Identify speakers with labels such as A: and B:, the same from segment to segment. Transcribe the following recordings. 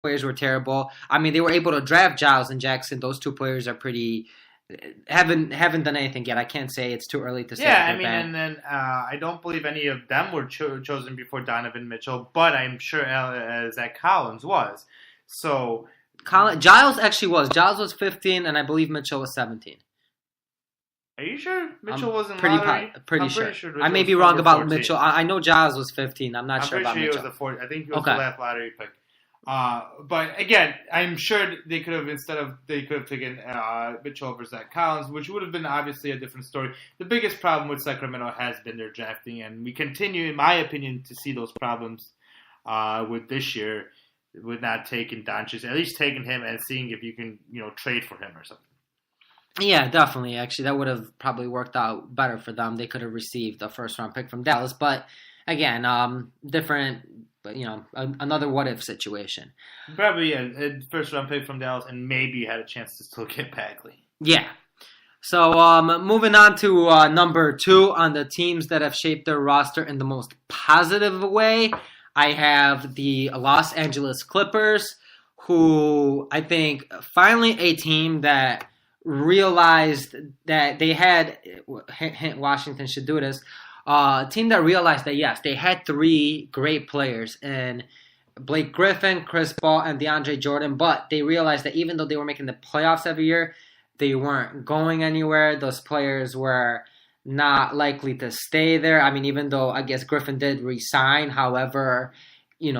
A: players were terrible. I mean, they were able to draft Giles and Jackson. Those two players are pretty haven't done anything yet. I can't say it's too early to say.
B: Yeah, I mean, bad. And then I don't believe any of them were chosen before Donovan Mitchell, but I'm sure Zach Collins was. So
A: Giles actually was. Giles was 15, and I believe Mitchell was 17.
B: Are you sure Mitchell wasn't
A: pretty sure. I may be wrong about 14. Mitchell. I know Giles was 15. I'm not sure about Mitchell.
B: He was the 14. I think he was the last lottery pick. But again, I'm sure they could have taken Mitchell over Zach Collins, which would have been obviously a different story. The biggest problem with Sacramento has been their drafting, and we continue, in my opinion, to see those problems with this year, with not taking Doncic, at least taking him and seeing if you can, trade for him or something.
A: Yeah, definitely. Actually, that would have probably worked out better for them. They could have received a first-round pick from Dallas, but again, different. But another what-if situation.
B: Probably a first-round pick from Dallas, and maybe you had a chance to still get Bagley.
A: Yeah. So moving on to number 2 on the teams that have shaped their roster in the most positive way, I have the Los Angeles Clippers, who I think finally a team that realized that they had, Washington should do this, team that realized that, yes, they had 3 great players in Blake Griffin, Chris Paul, and DeAndre Jordan, but they realized that even though they were making the playoffs every year, they weren't going anywhere. Those players were not likely to stay there. I mean, even though I guess Griffin did resign, however, he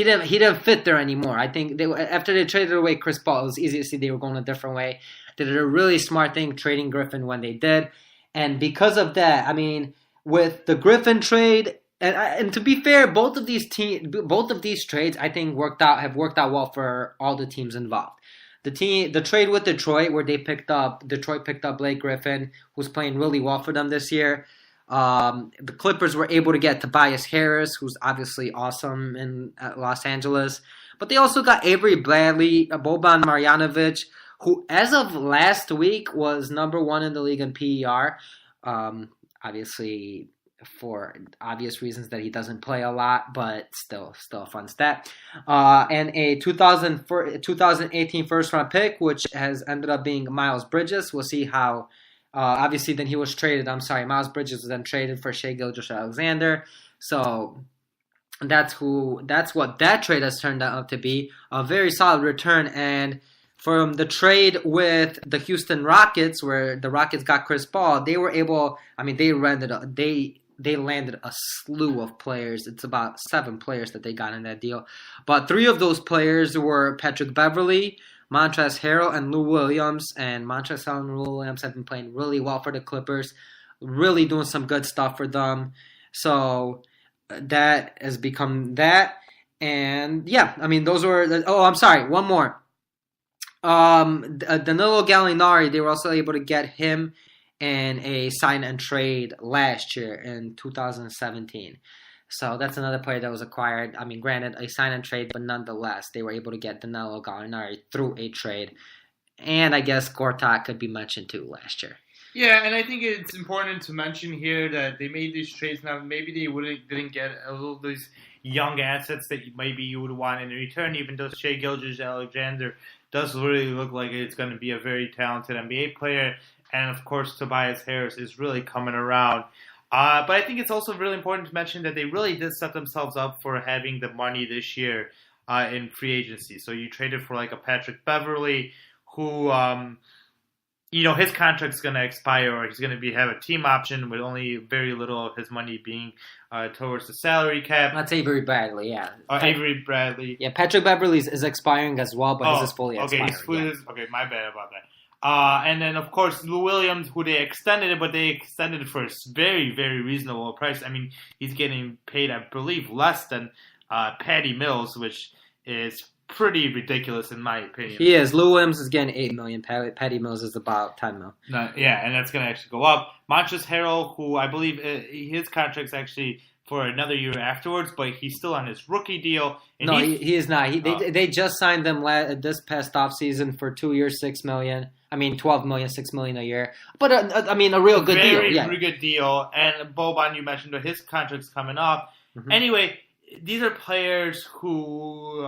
A: didn't fit there anymore. I think after they traded away Chris Paul, it was easy to see they were going a different way. They did a really smart thing trading Griffin when they did. And because of that, I mean, with the Griffin trade, and to be fair, both of these trades, I think have worked out well for all the teams involved. The trade with Detroit, where Detroit picked up Blake Griffin, who's playing really well for them this year. The Clippers were able to get Tobias Harris, who's obviously awesome in Los Angeles. But they also got Avery Bradley, Boban Marjanovic, who as of last week was number 1 in the league in PER. Obviously, for obvious reasons that he doesn't play a lot, but still a fun stat. And a 2018 first-round pick, which has ended up being Miles Bridges. We'll see how... obviously, then he was traded. Miles Bridges was then traded for Shai Gilgeous-Alexander. So that's what that trade has turned out to be. A very solid return. And from the trade with the Houston Rockets, where the Rockets got Chris Paul, they were able. I mean, they landed a slew of players. It's about 7 players that they got in that deal. But 3 of those players were Patrick Beverley, Montrezl Harrell, and Lou Williams. And Montrezl Harrell and Lou Williams have been playing really well for the Clippers, really doing some good stuff for them. So that has become that. And yeah, I mean, those were. Oh, I'm sorry, one more. Danilo Gallinari, they were also able to get him in a sign and trade last year in 2017. So that's another player that was acquired. I mean, granted, a sign and trade, but nonetheless, they were able to get Danilo Gallinari through a trade. And I guess Gortat could be mentioned too last year.
B: Yeah, and I think it's important to mention here that they made these trades. Now, maybe they didn't get all these young assets that maybe you would want in return, even though Shai Gilgeous-Alexander does really look like it's going to be a very talented NBA player. And, of course, Tobias Harris is really coming around. But I think it's also really important to mention that they really did set themselves up for having the money this year in free agency. So you traded for like a Patrick Beverley who, his contract's going to expire, or he's going to have a team option with only very little of his money being towards the salary cap.
A: That's Avery Bradley, yeah.
B: Avery Bradley.
A: Yeah, Patrick Beverley is expiring as well, but his is fully expiring.
B: Okay, my bad about that. And then, of course, Lou Williams, who they extended it, but they extended it for a very, very reasonable price. I mean, he's getting paid, I believe, less than Patty Mills, which is pretty ridiculous in my opinion.
A: He is. Lou Williams is getting $8 million. Patty Mills is about $10 million.
B: Yeah, and that's going to actually go up. Montrezl Harrell, who I believe his contract's actually for another year afterwards, but he's still on his rookie deal. And
A: no, he is not. They just signed them this past offseason for 2 years, $6 million. I mean, $12 million, $6 million a year. But, a real good deal.
B: Very good deal. And Boban, you mentioned that his contract's coming up. Mm-hmm. Anyway, these are players who,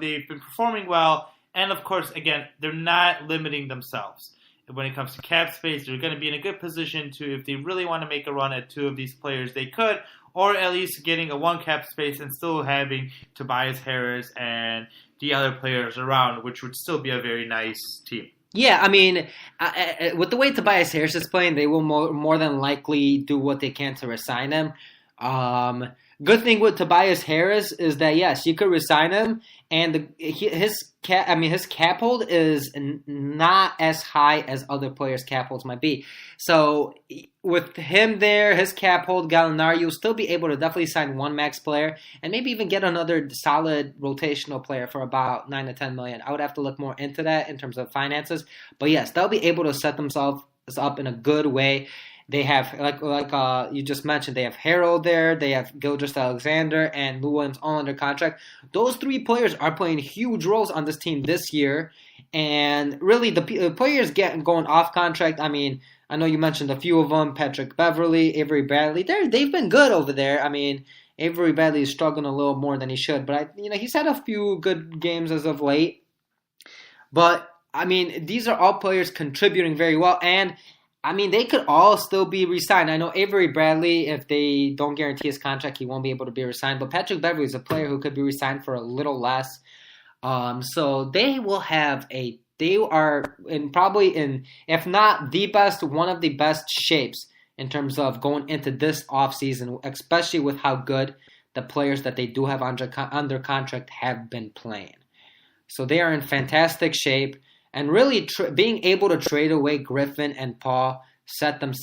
B: they've been performing well. And, of course, again, they're not limiting themselves. When it comes to cap space, they're going to be in a good position to, if they really want to make a run at two of these players, they could. Or at least getting a one cap space and still having Tobias Harris and the other players around, which would still be a very nice team.
A: Yeah, I mean, with the way Tobias Harris is playing, they will more than likely do what they can to resign him. Good thing with Tobias Harris is that yes, you could resign him, and his cap hold is not as high as other players' cap holds might be. So with him there, his cap hold, Gallinari, you'll still be able to definitely sign one max player and maybe even get another solid rotational player for about $9 to $10 million. I would have to look more into that in terms of finances, but yes, they'll be able to set themselves up in a good way. They have, like you just mentioned, they have Harold there, they have Gilgeous-Alexander, and Lou Williams all under contract. Those three players are playing huge roles on this team this year, and really the players going off contract. I mean, I know you mentioned a few of them: Patrick Beverley, Avery Bradley. They've been good over there. I mean, Avery Bradley is struggling a little more than he should, but he's had a few good games as of late. But I mean, these are all players contributing very well, and I mean, they could all still be re-signed. I know Avery Bradley, if they don't guarantee his contract, he won't be able to be re-signed. But Patrick Beverley is a player who could be re-signed for a little less. So they will have they are if not the best, one of the best shapes in terms of going into this offseason, especially with how good the players that they do have under contract have been playing. So they are in fantastic shape. And really being able to trade away Griffin and Paul set them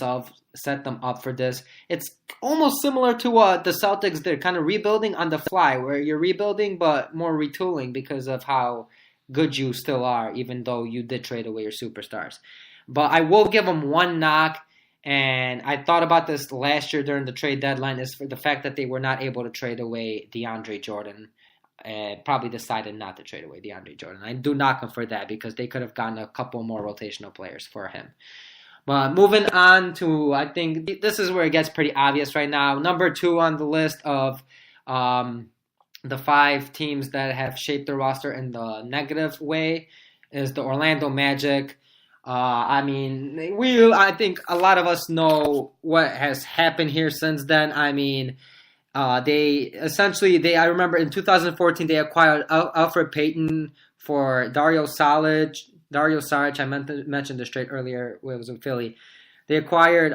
A: up for this. It's almost similar to what the Celtics did, kind of rebuilding on the fly, where you're rebuilding but more retooling because of how good you still are, even though you did trade away your superstars. But I will give them one knock, and I thought about this last year during the trade deadline, is for the fact that they were not able to trade away DeAndre Jordan. Probably decided not to trade away DeAndre Jordan. I do knock him for that because they could have gotten a couple more rotational players for him. But moving on to, I think this is where it gets pretty obvious right now. Number 2 on the list of the 5 teams that have shaped their roster in the negative way is the Orlando Magic. I think a lot of us know what has happened here since then. I mean, I remember in 2014 they acquired Alfred Payton for Dario Saric. I mentioned this trade earlier when it was in Philly. They acquired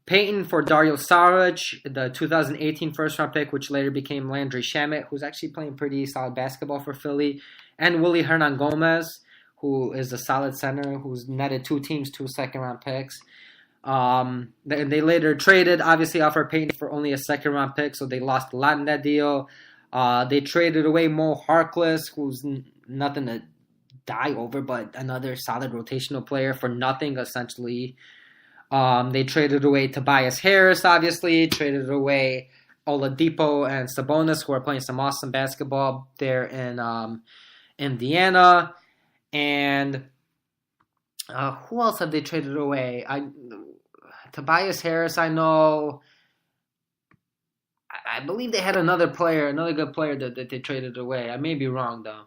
A: Payton for Dario Saric, the 2018 first round pick, which later became Landry Shamet, who's actually playing pretty solid basketball for Philly, and Willie Hernangomez, who is a solid center who's netted 2 teams 2 second round picks. They later traded, obviously, Alfred Payton for only a second round pick, so they lost a lot in that deal. They traded away Mo Harkless, who's nothing to die over, but another solid rotational player for nothing, essentially. They traded away Tobias Harris, obviously, traded away Oladipo and Sabonis, who are playing some awesome basketball there in Indiana. And who else have they traded away? Tobias Harris, I know. I believe they had another good player that they traded away. I may be wrong, though.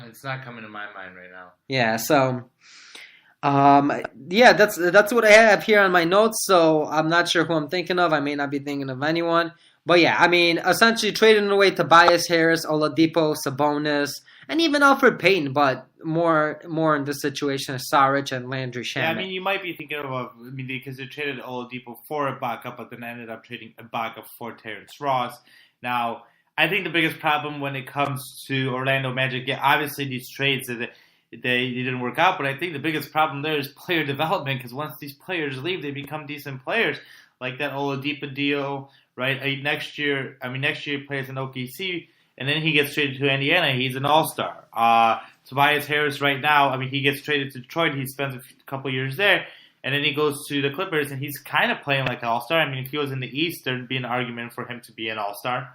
B: It's not coming to my mind right now.
A: Yeah, so that's what I have here on my notes. So I'm not sure who I'm thinking of. I may not be thinking of anyone. But yeah, I mean, essentially trading away Tobias Harris, Oladipo, Sabonis, and even Alfred Payton, but more in this situation is Saric and Landry Shamet.
B: Yeah, I mean, you might be thinking of, because they traded Oladipo for Ibaka, but then ended up trading Ibaka for Terrence Ross. Now, I think the biggest problem when it comes to Orlando Magic, obviously these trades, they didn't work out, but I think the biggest problem there is player development, because once these players leave, they become decent players, like that Oladipo deal, right? Next year he plays in OKC, and then he gets traded to Indiana. He's an all-star. Tobias Harris right now, he gets traded to Detroit. He spends a couple years there, and then he goes to the Clippers, and he's kind of playing like an all-star. If he was in the East, there'd be an argument for him to be an all-star.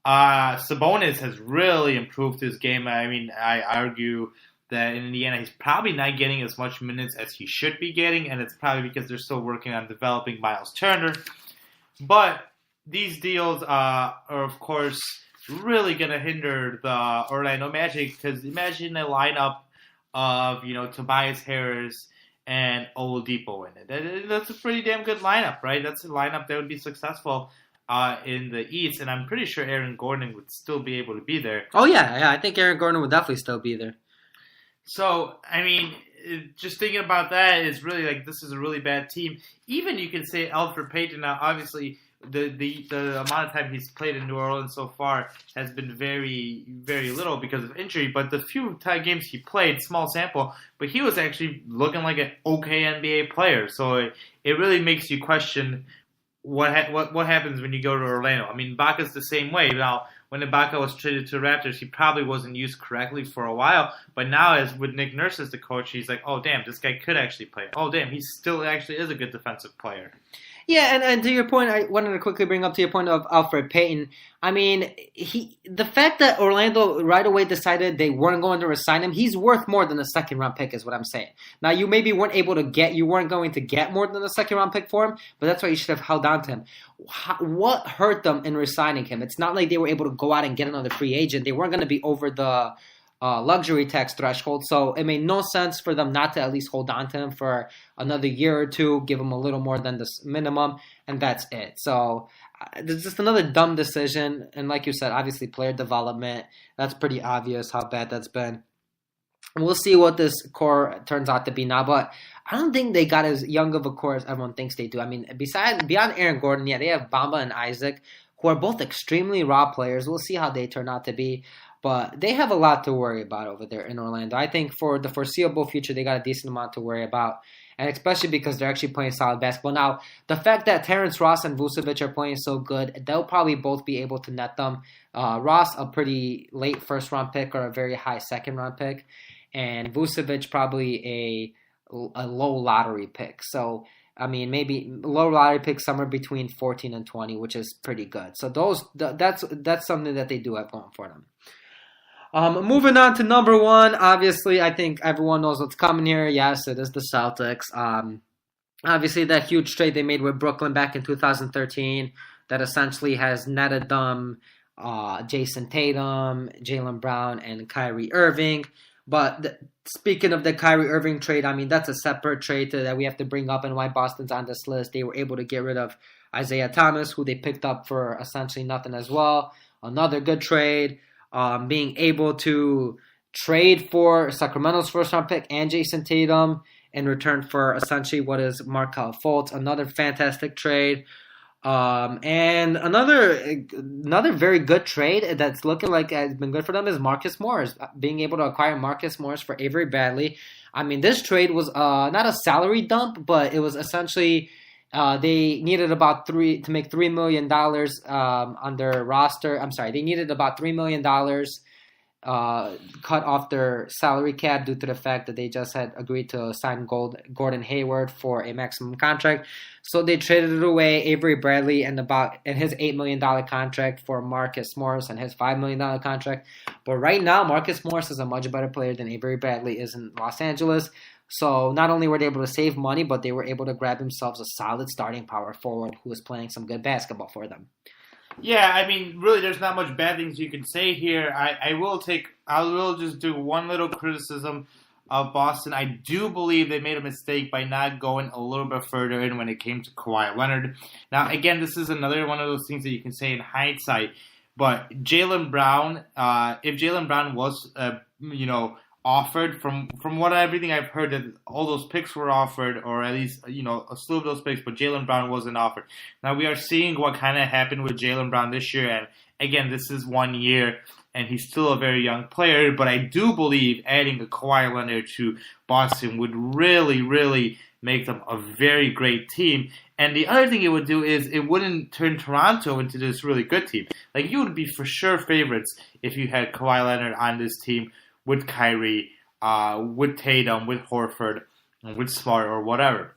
B: Sabonis has really improved his game. I argue that in Indiana, he's probably not getting as much minutes as he should be getting, and it's probably because they're still working on developing Miles Turner. But these deals are, of course, really going to hinder the Orlando Magic, because imagine a lineup of, Tobias Harris and Oladipo in it. That's a pretty damn good lineup, right? That's a lineup that would be successful in the East, and I'm pretty sure Aaron Gordon would still be able to be there.
A: Oh, yeah, I think Aaron Gordon would definitely still be there.
B: So, I mean, just thinking about that is really like, this is a really bad team. Even you can say Elfrid Payton. Now, obviously, the amount of time he's played in New Orleans so far has been very, very little because of injury. But the few games he played, small sample, but he was actually looking like an okay NBA player. So it really makes you question what happens when you go to Orlando. I mean, Ibaka's the same way. Now, when Ibaka was traded to the Raptors, he probably wasn't used correctly for a while. But now, as with Nick Nurse as the coach, he's like, oh, damn, this guy could actually play. Oh, damn, he still actually is a good defensive player.
A: Yeah, and to your point, I wanted to quickly bring up to your point of Elfrid Payton. I mean, the fact that Orlando right away decided they weren't going to resign him, he's worth more than a second-round pick is what I'm saying. Now, you maybe weren't going to get more than a second-round pick for him, but that's why you should have held on to him. What hurt them in resigning him? It's not like they were able to go out and get another free agent. They weren't going to be over the luxury tax threshold, so it made no sense for them not to at least hold on to him for another year or two, give him a little more than this minimum, and that's it. So it's just another dumb decision, and like you said, obviously player development, that's pretty obvious how bad that's been. And we'll see what this core turns out to be now, but I don't think they got as young of a core as everyone thinks they do. I mean, beyond Aaron Gordon, yeah, they have Bamba and Isaac, who are both extremely raw players. We'll see how they turn out to be. But they have a lot to worry about over there in Orlando. I think for the foreseeable future, they got a decent amount to worry about. And especially because they're actually playing solid basketball. Now, the fact that Terrence Ross and Vucevic are playing so good, they'll probably both be able to net them. Ross, a pretty late first-round pick or a very high second-round pick. And Vucevic, probably a low lottery pick. So, I mean, maybe low lottery pick somewhere between 14 and 20, which is pretty good. So that's something that they do have going for them. Moving on to number one, obviously, I think everyone knows what's coming here. Yes, it is the Celtics. Obviously, that huge trade they made with Brooklyn back in 2013 that essentially has netted them Jason Tatum, Jaylen Brown, and Kyrie Irving. But speaking of the Kyrie Irving trade, I mean, that's a separate trade that we have to bring up and why Boston's on this list. They were able to get rid of Isaiah Thomas, who they picked up for essentially nothing as well. Another good trade. Being able to trade for Sacramento's first-round pick and Jason Tatum in return for essentially what is Markelle Fultz. Another fantastic trade. And another very good trade that's looking like has been good for them is Marcus Morris. Being able to acquire Marcus Morris for Avery Bradley. I mean, this trade was not a salary dump, but it was essentially they needed about to make $3 million on their roster. I'm sorry, they needed about $3 million cut off their salary cap due to the fact that they just had agreed to sign Gordon Hayward for a maximum contract. So they traded it away, Avery Bradley and his $8 million contract for Marcus Morris and his $5 million contract. But right now, Marcus Morris is a much better player than Avery Bradley is in Los Angeles. So not only were they able to save money, but they were able to grab themselves a solid starting power forward who is playing some good basketball for them.
B: Yeah, I mean, really, there's not much bad things you can say here. I will just do one little criticism of Boston. I do believe they made a mistake by not going a little bit further in when it came to Kawhi Leonard. Now, again, this is another one of those things that you can say in hindsight. But Jaylen Brown, if Jaylen Brown was, offered from everything I've heard, that all those picks were offered, or at least a slew of those picks, but Jaylen Brown wasn't offered. Now we are seeing what kind of happened with Jaylen Brown this year, and again, this is 1 year, and he's still a very young player. But I do believe adding a Kawhi Leonard to Boston would really, really make them a very great team. And the other thing it would do is it wouldn't turn Toronto into this really good team. Like, you would be for sure favorites if you had Kawhi Leonard on this team with Kyrie, with Tatum, with Horford, with Smart, or whatever.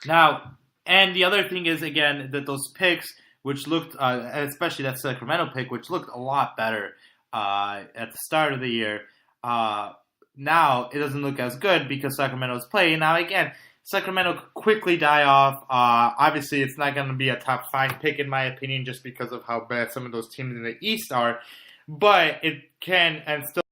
B: Now, and the other thing is, again, that those picks, which looked, especially that Sacramento pick, which looked a lot better at the start of the year, now it doesn't look as good because Sacramento's playing. Now, again, Sacramento could quickly die off. Obviously, it's not going to be a top 5 pick in my opinion, just because of how bad some of those teams in the East are. But it can and still